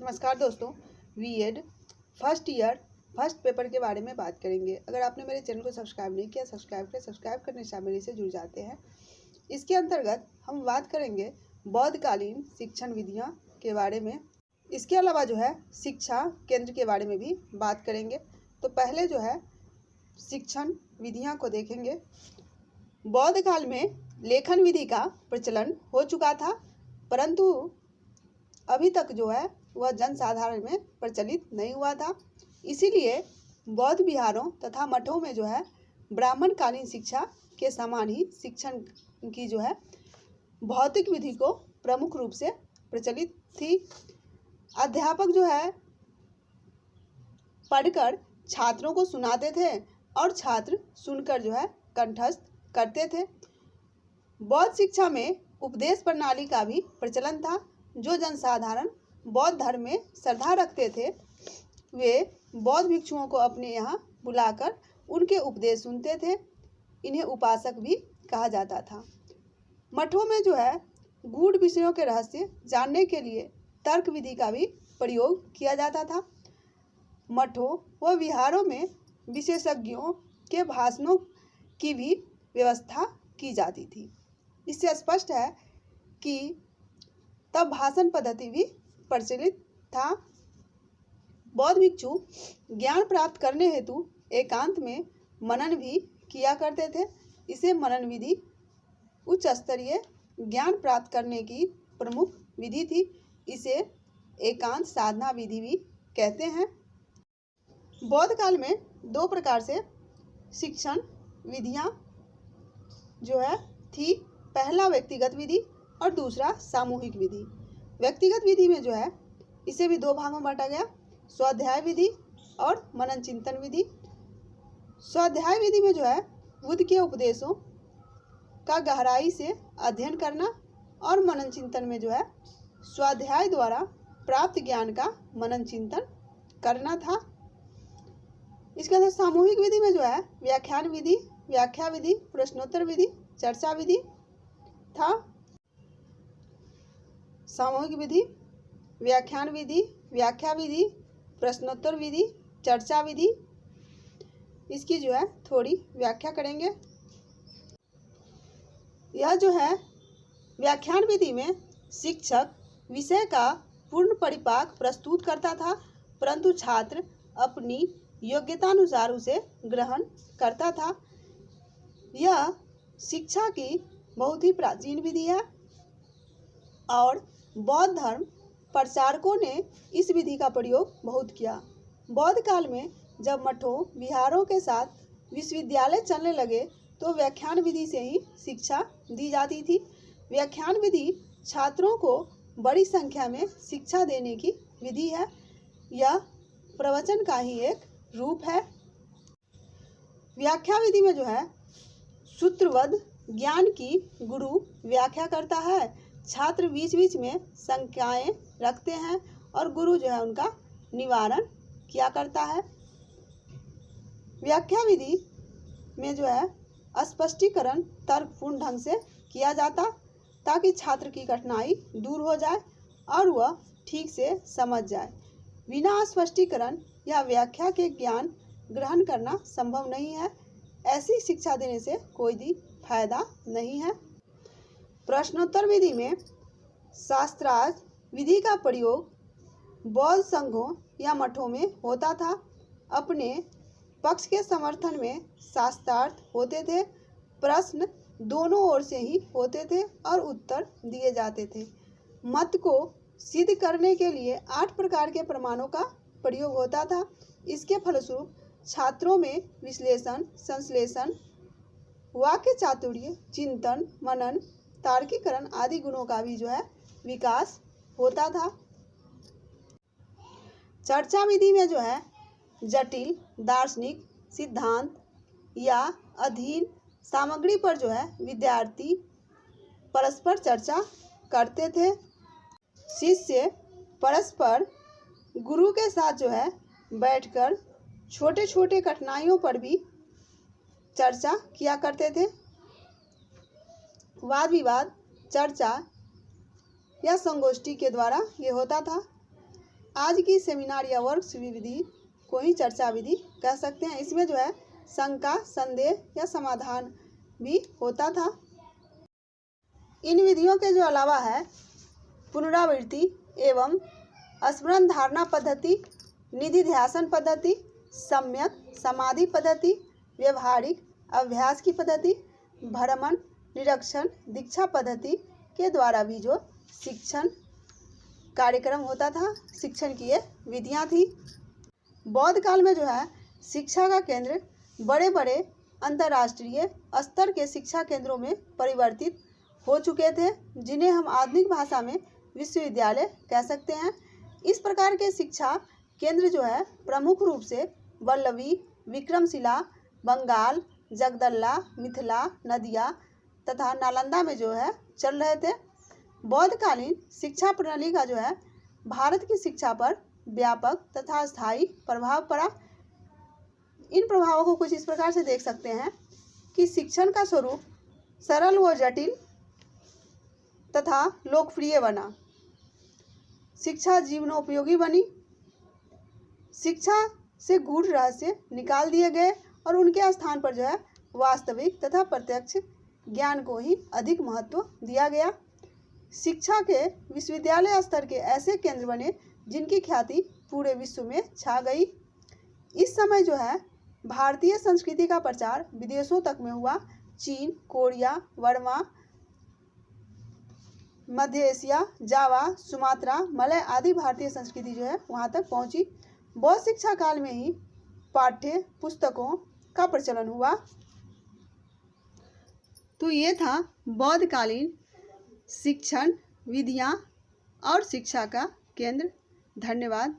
नमस्कार दोस्तों, BEd first year first paper के बारे में बात करेंगे। अगर आपने मेरे चैनल को सब्सक्राइब नहीं किया, सब्सक्राइब करें। सब्सक्राइब करने से मेरे से जुड़ जाते हैं। इसके अंतर्गत हम बात करेंगे बौद्धकालीन शिक्षण विधियां के बारे में। इसके अलावा शिक्षा केंद्र के बारे में भी बात करेंगे। तो पहले शिक्षण विधियां को देखेंगे। बौद्ध काल में लेखन विधि का प्रचलन हो चुका था, परंतु अभी तक वह जनसाधारण में प्रचलित नहीं हुआ था। इसीलिए बौद्ध विहारों तथा मठों में ब्राह्मण कालीन शिक्षा के समान ही शिक्षण की भौतिक विधि को प्रमुख रूप से प्रचलित थी। अध्यापक पढ़कर छात्रों को सुनाते थे और छात्र सुनकर कंठस्थ करते थे। बौद्ध शिक्षा में उपदेश प्रणाली का भी प्रचलन था। जो जनसाधारण बौद्ध धर्म में श्रद्धा रखते थे वे बौद्ध भिक्षुओं को अपने यहाँ बुलाकर उनके उपदेश सुनते थे। इन्हें उपासक भी कहा जाता था। मठों में गूढ़ विषयों के रहस्य जानने के लिए तर्क विधि का भी प्रयोग किया जाता था। मठों व विहारों में विशेषज्ञों के भाषणों की भी व्यवस्था की जाती थी। इससे स्पष्ट है कि तब भाषण पद्धति भी प्रचलित था। बौद्ध भिक्षु ज्ञान प्राप्त करने हेतु एकांत में मनन भी किया करते थे। इसे मनन विधि उच्च स्तरीय ज्ञान प्राप्त करने की प्रमुख विधि थी। इसे एकांत साधना विधि भी कहते हैं। बौद्ध काल में दो प्रकार से शिक्षण विधियां थी। पहला व्यक्तिगत विधि और दूसरा सामूहिक विधि। व्यक्तिगत विधि में इसे भी दो भागों में बांटा गया, स्वाध्याय विधि और मनन चिंतन विधि। स्वाध्याय विधि में बुद्ध के उपदेशों का गहराई से अध्ययन करना और मनन चिंतन में स्वाध्याय द्वारा प्राप्त ज्ञान का मनन चिंतन करना था। इसके अंदर सामूहिक विधि में व्याख्यान विधि, व्याख्या विधि, प्रश्नोत्तर विधि, चर्चा विधि था। सामूहिक विधि, व्याख्यान विधि, व्याख्या विधि, प्रश्नोत्तर विधि, चर्चा विधि, इसकी थोड़ी व्याख्या करेंगे। यह व्याख्यान विधि में शिक्षक विषय का पूर्ण परिपाक प्रस्तुत करता था, परंतु छात्र अपनी योग्यतानुसार उसे ग्रहण करता था। यह शिक्षा की बहुत ही प्राचीन विधि है और बौद्ध धर्म प्रचारकों ने इस विधि का प्रयोग बहुत किया। बौद्ध काल में जब मठों विहारों के साथ विश्वविद्यालय चलने लगे तो व्याख्यान विधि से ही शिक्षा दी जाती थी। व्याख्यान विधि छात्रों को बड़ी संख्या में शिक्षा देने की विधि है। यह प्रवचन का ही एक रूप है। व्याख्या विधि में सूत्रबद्ध ज्ञान की गुरु व्याख्या करता है। छात्र बीच बीच में शंकाएं रखते हैं और गुरु उनका निवारण किया करता है। व्याख्या विधि में स्पष्टीकरण तर्कपूर्ण ढंग से किया जाता ताकि छात्र की कठिनाई दूर हो जाए और वह ठीक से समझ जाए। बिना स्पष्टीकरण या व्याख्या के ज्ञान ग्रहण करना संभव नहीं है। ऐसी शिक्षा देने से कोई भी फायदा नहीं है। प्रश्नोत्तर विधि में शास्त्रार्थ विधि का प्रयोग बौद्ध संघों या मठों में होता था। अपने पक्ष के समर्थन में शास्त्रार्थ होते थे। प्रश्न दोनों ओर से ही होते थे और उत्तर दिए जाते थे। मत को सिद्ध करने के लिए 8 प्रकार के प्रमाणों का प्रयोग होता था। इसके फलस्वरूप छात्रों में विश्लेषण, संश्लेषण, वाक्य चातुर्य, चिंतन, मनन, तार्किकरण आदि गुणों का भी विकास होता था। चर्चा विधि में जटिल दार्शनिक सिद्धांत या अधीन सामग्री पर विद्यार्थी परस्पर चर्चा करते थे। शिष्य परस्पर गुरु के साथ बैठकर छोटे छोटे कठिनाइयों पर भी चर्चा किया करते थे। वाद विवाद, चर्चा या संगोष्ठी के द्वारा ये होता था। आज की सेमिनार या वर्क विधि को ही चर्चा विधि कह सकते हैं। इसमें जो है शंका, संदेह या समाधान भी होता था। इन विधियों के जो अलावा है पुनरावृत्ति एवं स्मरण धारणा पद्धति, निधि ध्यासन पद्धति, सम्यक समाधि पद्धति, व्यवहारिक अभ्यास की पद्धति, भ्रमण निरीक्षण दीक्षा पद्धति के द्वारा भी जो शिक्षण कार्यक्रम होता था, शिक्षण की ये विधियाँ थी। बौद्ध काल में जो है शिक्षा का केंद्र बड़े बड़े अंतर्राष्ट्रीय स्तर के शिक्षा केंद्रों में परिवर्तित हो चुके थे, जिन्हें हम आधुनिक भाषा में विश्वविद्यालय कह सकते हैं। इस प्रकार के शिक्षा केंद्र जो है प्रमुख रूप से वल्लभी, विक्रमशिला, बंगाल, जगदल्ला, मिथिला, नदिया तथा नालंदा में जो है चल रहे थे। बौद्धकालीन शिक्षा प्रणाली का जो है भारत की शिक्षा पर व्यापक तथा स्थायी प्रभाव पड़ा। इन प्रभावों को कुछ इस प्रकार से देख सकते हैं कि शिक्षण का स्वरूप सरल व जटिल तथा लोकप्रिय बना, शिक्षा जीवनोपयोगी बनी, शिक्षा से गूढ़ रहस्य निकाल दिए गए और उनके स्थान पर जो है वास्तविक तथा प्रत्यक्ष ज्ञान को ही अधिक महत्व दिया गया। शिक्षा के विश्वविद्यालय स्तर के ऐसे केंद्र बने जिनकी ख्याति पूरे विश्व में छा गई। इस समय जो है भारतीय संस्कृति का प्रचार विदेशों तक में हुआ। चीन, कोरिया, बर्मा, मध्य एशिया, जावा, सुमात्रा, मलय आदि भारतीय संस्कृति जो है वहाँ तक पहुँची। बौद्ध शिक्षा काल में ही पाठ्य पुस्तकों का प्रचलन हुआ। तो ये था बौद्धकालीन शिक्षण विधियाँ और शिक्षा का केंद्र। धन्यवाद।